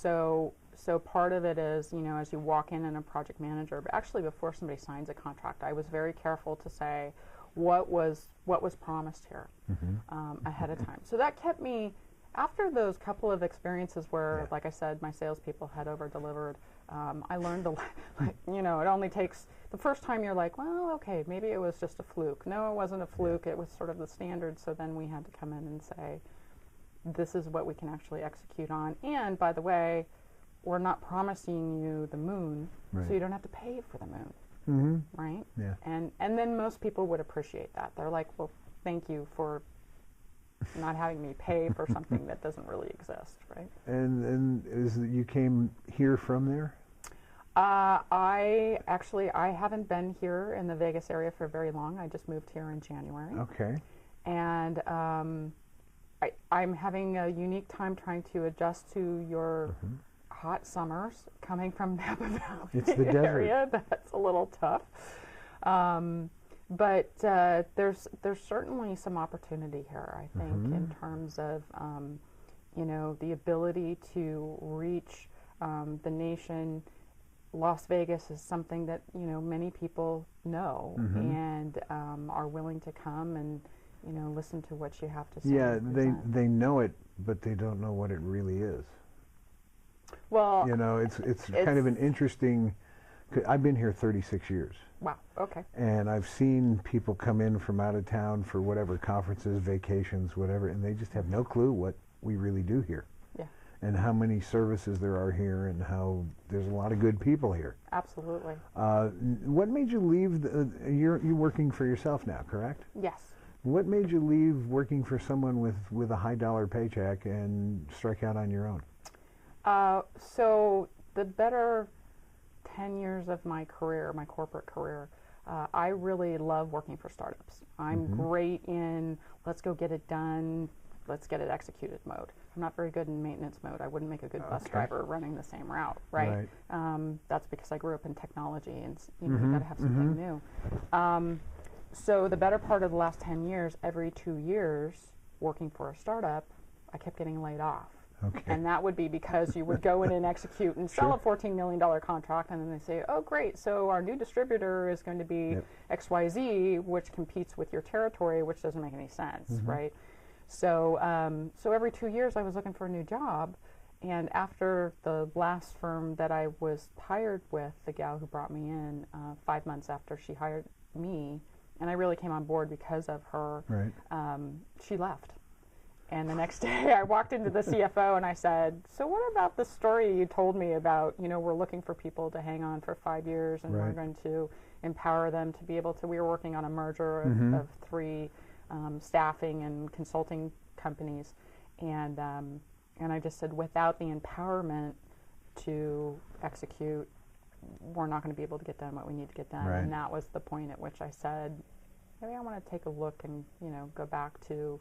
So part of it is, as you walk in and a project manager, but actually before somebody signs a contract, I was very careful to say what was promised here ahead of time. So that kept me, after those couple of experiences where, like I said, my salespeople had over-delivered, I learned it only takes, the first time you're like, well, okay, maybe it was just a fluke. No, it wasn't a fluke. It was sort of the standard. So then we had to come in and say, this is what we can actually execute on. And by the way, we're not promising you the moon, so you don't have to pay for the moon, right? Yeah. And then most people would appreciate that. They're like, well, thank you for not having me pay for something that doesn't really exist, right? And you came here from there? I haven't been here in the Vegas area for very long. I just moved here in January. Okay. And I'm having a unique time trying to adjust to your hot summers coming from Napa Valley. It's the area. That's a little tough. But there's certainly some opportunity here, I think, in terms of the ability to reach the nation. Las Vegas is something that many people know and are willing to come and listen to what you have to say. Yeah, they know it, but they don't know what it really is. Well, it's kind of an interesting. I've been here 36 years. Wow. Okay. And I've seen people come in from out of town for whatever conferences, vacations, whatever, and they just have no clue what we really do here. Yeah. And how many services there are here, and how there's a lot of good people here. Absolutely. What made you leave? You're working for yourself now, correct? Yes. What made you leave working for someone with a high dollar paycheck and strike out on your own? So the better 10 years of my career, my corporate career, I really love working for startups. I'm great in let's go get it done, let's get it executed mode. I'm not very good in maintenance mode. I wouldn't make a good bus driver running the same route, right? That's because I grew up in technology, and you got to have something new. So the better part of the last 10 years, every 2 years working for a startup, I kept getting laid off. Okay. And that would be because you would go in and execute and sell a $14 million contract, and then they say, oh, great, so our new distributor is going to be XYZ, which competes with your territory, which doesn't make any sense, right? So every 2 years I was looking for a new job, and after the last firm that I was hired with, the gal who brought me in 5 months after she hired me, and I really came on board because of her, she left. And the next day I walked into the CFO and I said, so what about the story you told me about, we're looking for people to hang on for 5 years, and we're going to empower them to be able to, we were working on a merger of 3 staffing and consulting companies. And I just said, without the empowerment to execute, we're not going to be able to get done what we need to get done. And that was the point at which I said, maybe I want to take a look and, go back to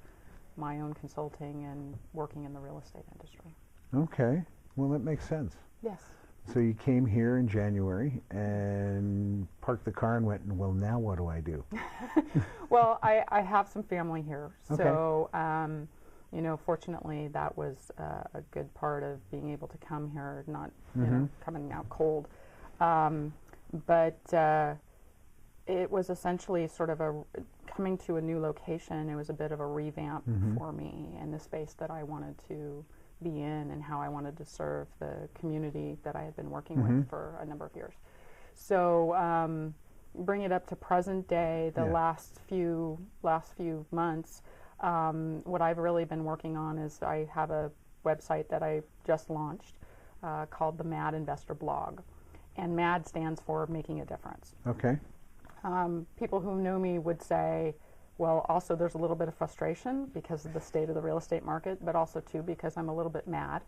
my own consulting and working in the real estate industry. Okay. Well, that makes sense. Yes. So you came here in January and parked the car and went, well, now what do I do? Well, I have some family here. So, fortunately, that was a good part of being able to come here, not, coming out cold. But it was essentially sort of coming to a new location. It was a bit of a revamp for me and the space that I wanted to be in and how I wanted to serve the community that I had been working with for a number of years. So bring it up to present day, the last few months, what I've really been working on is I have a website that I just launched called the MAD Investor Blog. And MAD stands for Making a Difference. Okay. People who know me would say, well, also there's a little bit of frustration because of the state of the real estate market, but also too because I'm a little bit mad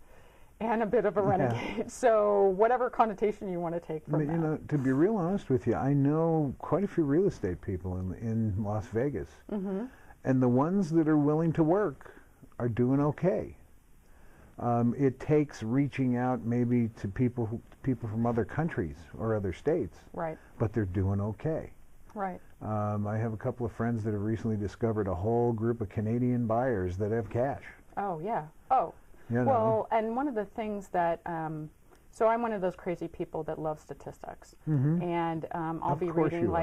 and a bit of a renegade. So whatever connotation you want to take from that. To be real honest with you, I know quite a few real estate people in Las Vegas, and the ones that are willing to work are doing okay. It takes reaching out maybe to people from other countries or other states, but they're doing okay. Right. I have a couple of friends that have recently discovered a whole group of Canadian buyers that have cash. Oh, yeah. Oh, You know? Well, and one of the things that, so I'm one of those crazy people that love statistics, and I'll be reading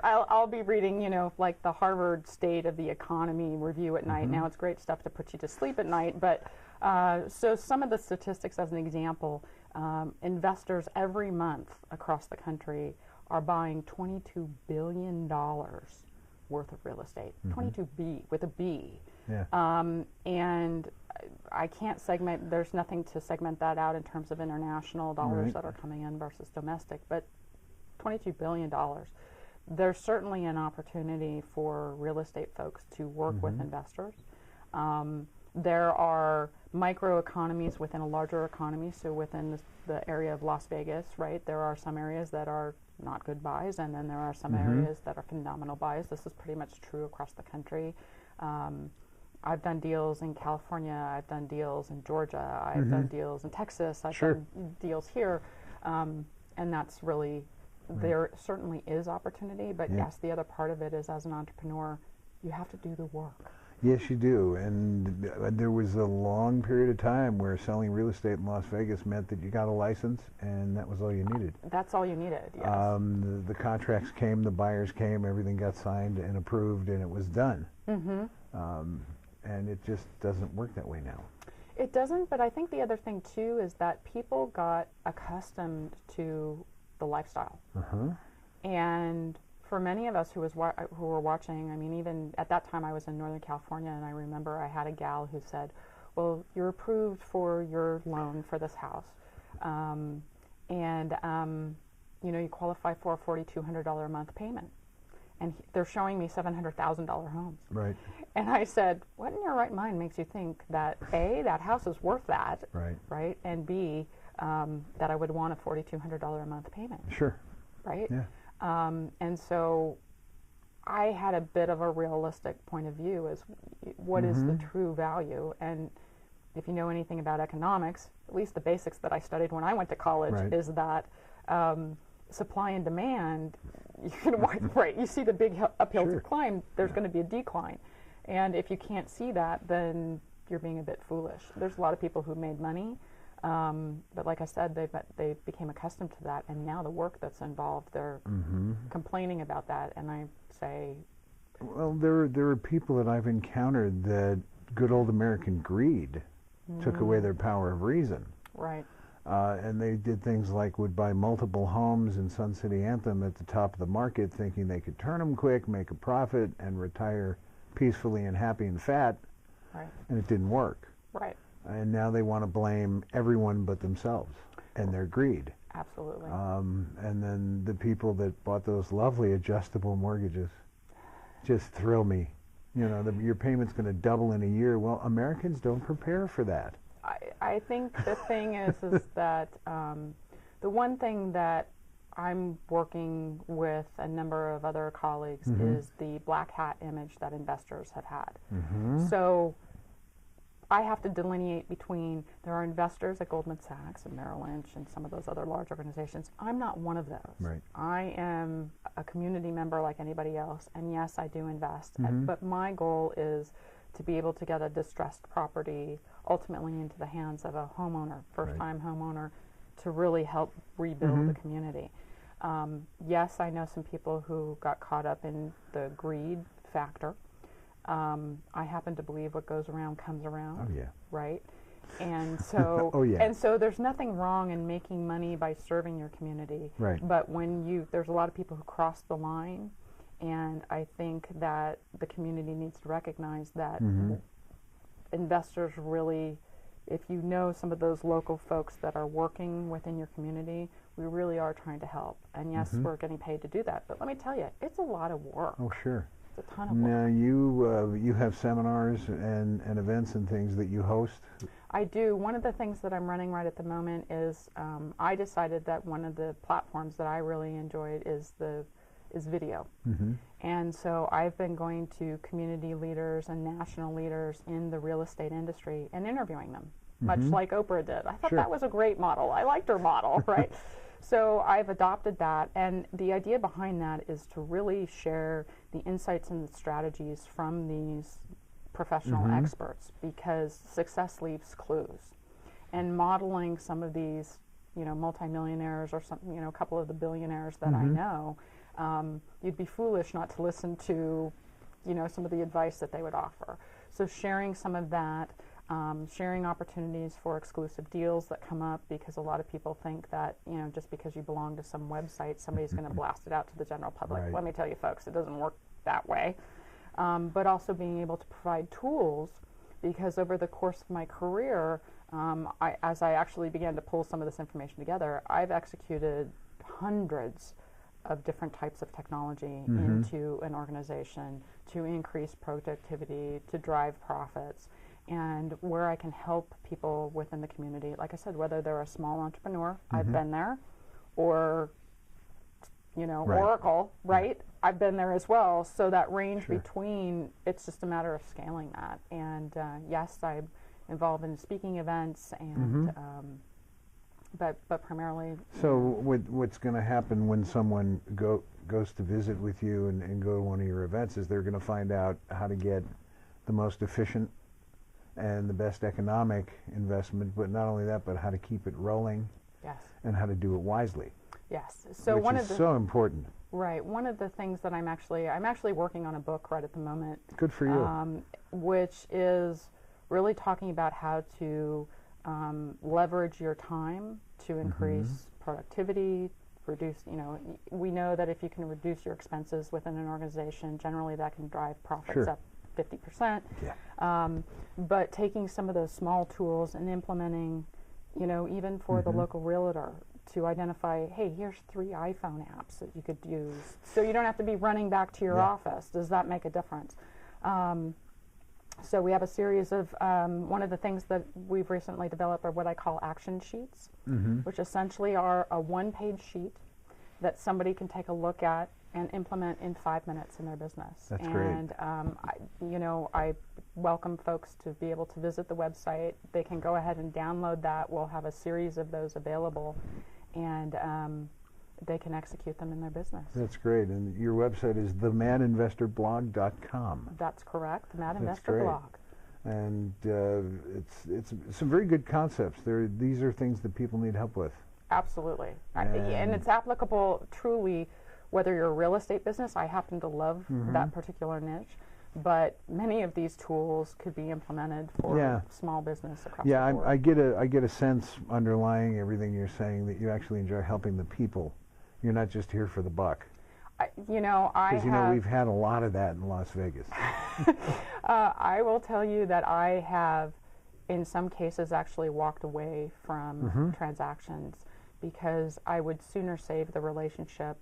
I'll be reading, you know, like the Harvard State of the Economy review at night. Now it's great stuff to put you to sleep at night, but so some of the statistics, as an example, investors every month across the country are buying $22 billion worth of real estate. 22B with a B. Yeah. And I can't segment, there's nothing to segment that out in terms of international dollars that are coming in versus domestic, but $22 billion. There's certainly an opportunity for real estate folks to work with investors. There are microeconomies within a larger economy, so within the area of Las Vegas, right, there are some areas that are not good buys, and then there are some areas that are phenomenal buys. This is pretty much true across the country. I've done deals in California, I've done deals in Georgia, I've done deals in Texas, I've done deals here, and that's really, there certainly is opportunity, but yes, the other part of it is, as an entrepreneur, you have to do the work. Yes, you do, and there was a long period of time where selling real estate in Las Vegas meant that you got a license, and that was all you needed. That's all you needed, yes. The contracts came, the buyers came, everything got signed and approved, and it was done. And it just doesn't work that way now. It doesn't, but I think the other thing, too, is that people got accustomed to the lifestyle. And for many of us who were watching, I mean, even at that time I was in Northern California, and I remember I had a gal who said, well, you're approved for your loan for this house, and you know, you qualify for a $4,200 a month payment, and they're showing me $700,000 homes. Right. And I said, what in your right mind makes you think that A, that house is worth that, right, and B, that I would want a $4,200 a month payment? Sure. Right? Yeah. And so I had a bit of a realistic point of view as what is the true value. And if you know anything about economics, at least the basics that I studied when I went to college, is that supply and demand, you can, you see the big uphill climb, there's going to be a decline. And if you can't see that, then you're being a bit foolish. There's a lot of people who made money. But like I said, they became accustomed to that, and now the work that's involved, they're complaining about that, and I say... Well, there are people that I've encountered that good old American greed took away their power of reason. Right. And they did things like would buy multiple homes in Sun City Anthem at the top of the market, thinking they could turn them quick, make a profit, and retire peacefully and happy and fat, and it didn't work. Right. And now they want to blame everyone but themselves and their greed. Absolutely. And then the people that bought those lovely adjustable mortgages just thrill me. You know, your payment's going to double in a year. Well, Americans don't prepare for that. I think the thing is that the one thing that I'm working with a number of other colleagues is the black hat image that investors have had. So I have to delineate between, there are investors at Goldman Sachs and Merrill Lynch and some of those other large organizations. I'm not one of those. Right. I am a community member like anybody else, and yes, I do invest, but my goal is to be able to get a distressed property ultimately into the hands of a homeowner, first-time homeowner, to really help rebuild the community. Yes, I know some people who got caught up in the greed factor. I happen to believe what goes around comes around. Oh yeah. Right. And so, and so there's nothing wrong in making money by serving your community. Right. But when there's a lot of people who cross the line, and I think that the community needs to recognize that investors really, if you know some of those local folks that are working within your community, we really are trying to help. And yes, we're getting paid to do that. But let me tell you, it's a lot of work. Oh, sure. A ton of work. Now you have seminars and events and things that you host? I do. One of the things that I'm running right at the moment is I decided that one of the platforms that I really enjoyed is video. And so I've been going to community leaders and national leaders in the real estate industry and interviewing them, much like Oprah did. I thought that was a great model. I liked her model, right? So I've adopted that, and the idea behind that is to really share the insights and the strategies from these professional experts, because success leaves clues. And modeling some of these, you know, multimillionaires or some, you know, a couple of the billionaires that I know, you'd be foolish not to listen to, you know, some of the advice that they would offer. So sharing some of that, sharing opportunities for exclusive deals that come up, because a lot of people think that, you know, just because you belong to some website, somebody's going to blast it out to the general public. Right. Let me tell you, folks, it doesn't work that way. But also being able to provide tools, because over the course of my career, as I actually began to pull some of this information together, I've executed hundreds of different types of technology into an organization to increase productivity, to drive profits, and where I can help people within the community. Like I said, whether they're a small entrepreneur, I've been there, or, you know, Oracle, right? I've been there as well. So that range between, it's just a matter of scaling that. And yes, I'm involved in speaking events, and but primarily. So what's going to happen when someone goes to visit with you and go to one of your events is they're going to find out how to get the most efficient and the best economic investment, but not only that, but how to keep it rolling. Yes. And how to do it wisely. Yes. So which one is of the so important. Right. One of the things that I'm actually working on a book right at the moment. Good for you. Which is really talking about how to leverage your time to increase productivity, reduce, you know, we know that if you can reduce your expenses within an organization, generally that can drive profits up 50%. Yeah. But taking some of those small tools and implementing, you know, even for the local realtor, to identify, hey, here's 3 iPhone apps that you could use, so you don't have to be running back to your office. Does that make a difference? So we have a series of, one of the things that we've recently developed are what I call action sheets, which essentially are a 1-page sheet that somebody can take a look at and implement in 5 minutes in their business. That's and great. I welcome folks to be able to visit the website. They can go ahead and download that. We'll have a series of those available, and they can execute them in their business. That's great. And your website is themadinvestorblog.com. That's correct, the Mad Investor Blog. And it's some very good concepts. These are things that people need help with. Absolutely. And it's applicable truly, whether you're a real estate business. I happen to love that particular niche, but many of these tools could be implemented for small business across the board. I get a sense underlying everything you're saying that you actually enjoy helping the people. You're not just here for the buck. Because we've had a lot of that in Las Vegas. I will tell you that I have, in some cases, actually walked away from transactions because I would sooner save the relationship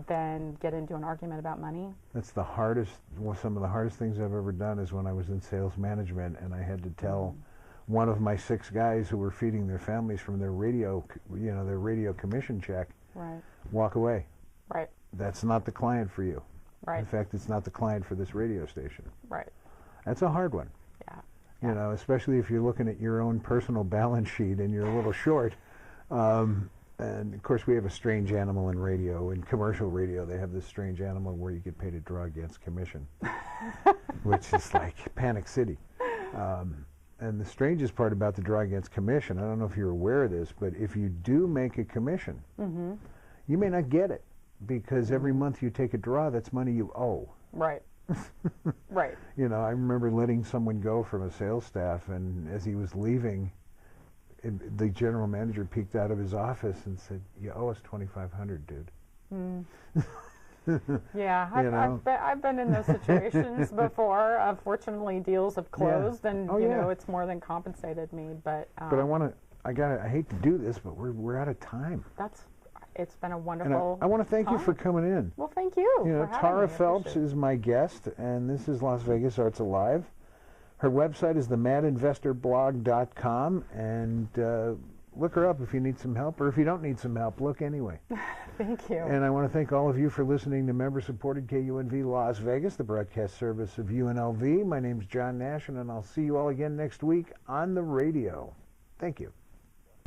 than get into an argument about money. That's the hardest. Some of the hardest things I've ever done is when I was in sales management and I had to tell one of my 6 guys who were feeding their families from their radio commission check, walk away. Right. That's not the client for you. Right. In fact, it's not the client for this radio station. Right. That's a hard one. Yeah. You know, especially if you're looking at your own personal balance sheet and you're a little short. And of course, we have a strange animal in radio. In commercial radio, they have this strange animal where you get paid a draw against commission, which is like Panic City. And the strangest part about the draw against commission, I don't know if you're aware of this, but if you do make a commission, you may not get it because every month you take a draw, that's money you owe. Right. Right. You know, I remember letting someone go from a sales staff, and as he was leaving, the general manager peeked out of his office and said, "You owe us $2,500, dude." Yeah, I've been in those situations before. Fortunately, deals have closed, and you know, it's more than compensated me. But I hate to do this, but we're out of time. It's been a wonderful. And I want to thank you for coming in. Well, thank you. You know, Tara Phelps is my guest, and this is Las Vegas Arts Alive. Her website is themadinvestorblog.com, and look her up if you need some help, or if you don't need some help, look anyway. Thank you. And I want to thank all of you for listening to member-supported KUNV Las Vegas, the broadcast service of UNLV. My name's John Nasshan, and I'll see you all again next week on the radio. Thank you.